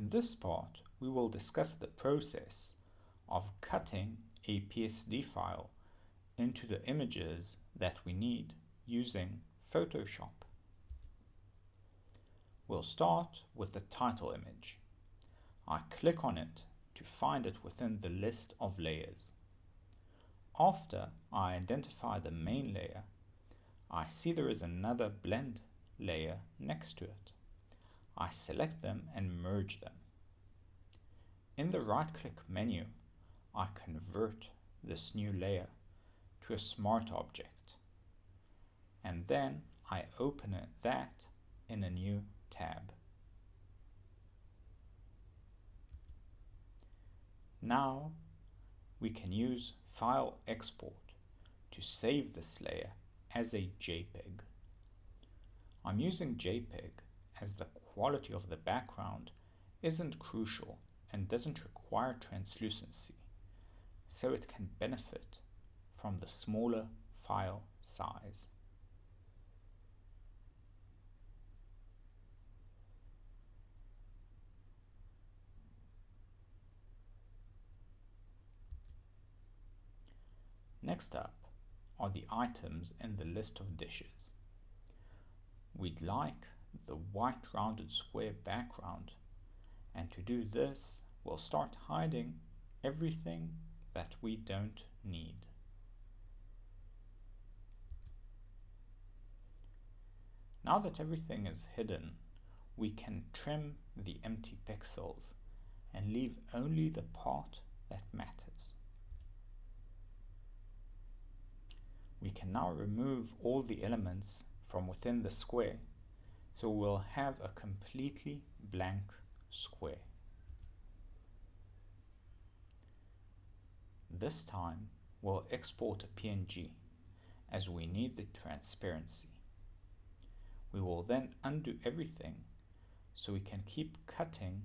In this part, we will discuss the process of cutting a PSD file into the images that we need using Photoshop. We'll start with the title image. I click on it to find it within the list of layers. After I identify the main layer, I see there is another blend layer next to it. I select them and merge them. In the right-click menu, I convert this new layer to a smart object, and then I open that in a new tab. Now we can use File Export to save this layer as a JPEG. I'm using JPEG as the quality of the background isn't crucial and doesn't require translucency, so it can benefit from the smaller file size. Next up are the items in the list of dishes. We'd like the white rounded square background, and to do this, we'll start hiding everything that we don't need. Now that everything is hidden, we can trim the empty pixels and leave only the part that matters. We can now remove all the elements from within the square, so we'll have a completely blank square. This time we'll export a PNG as we need the transparency. We will then undo everything so we can keep cutting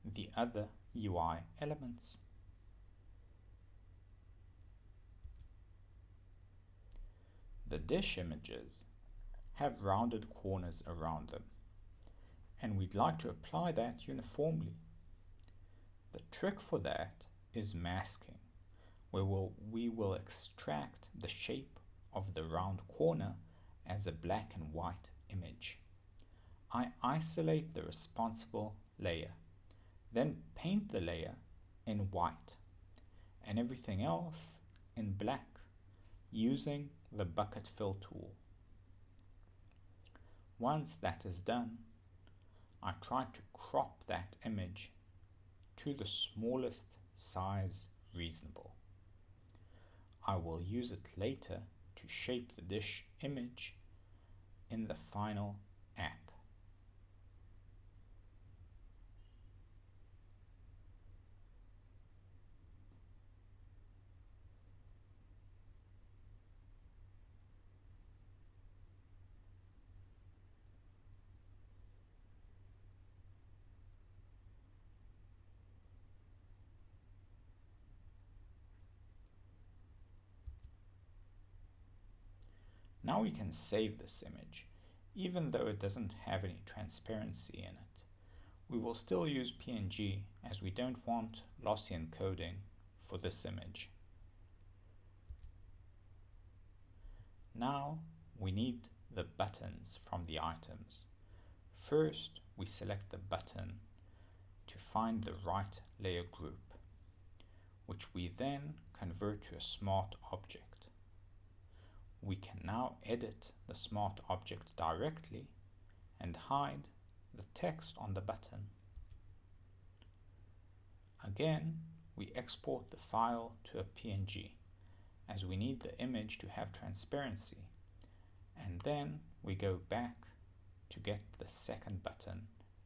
the other UI elements. The dish images have rounded corners around them, and we'd like to apply that uniformly. The trick for that is masking, where we will extract the shape of the round corner as a black and white image. I isolate the responsible layer, then paint the layer in white and everything else in black using the bucket fill tool. Once that is done, I try to crop that image to the smallest size reasonable. I will use it later to shape the dish image in the final app. Now we can save this image, even though it doesn't have any transparency in it. We will still use PNG as we don't want lossy encoding for this image. Now we need the buttons from the items. First, we select the button to find the right layer group, which we then convert to a smart object. We can now edit the smart object directly and hide the text on the button. Again, we export the file to a PNG as we need the image to have transparency, and then we go back to get the second button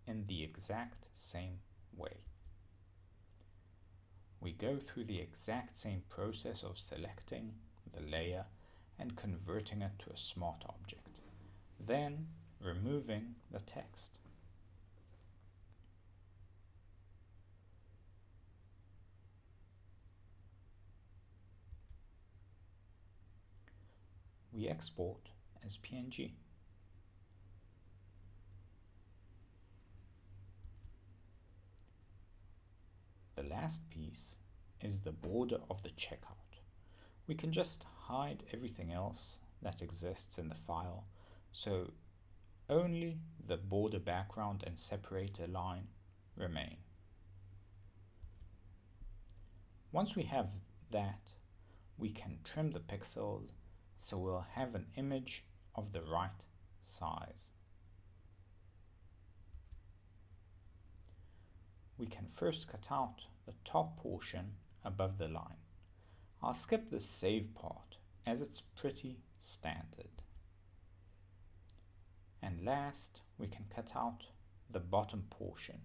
in the exact same way. We go through the exact same process of selecting the layer and converting it to a smart object, then removing the text. We export as PNG. last piece is the border of the checkout. We can just hide everything else that exists in the file, so only the border background and separator line remain. Once we have that, we can trim the pixels so we'll have an image of the right size. We can first cut out the top portion above the line. I'll skip the save part as it's pretty standard. And last, we can cut out the bottom portion,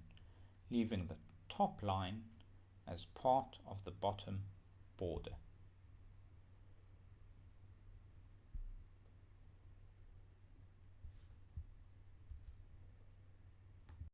leaving the top line as part of the bottom border.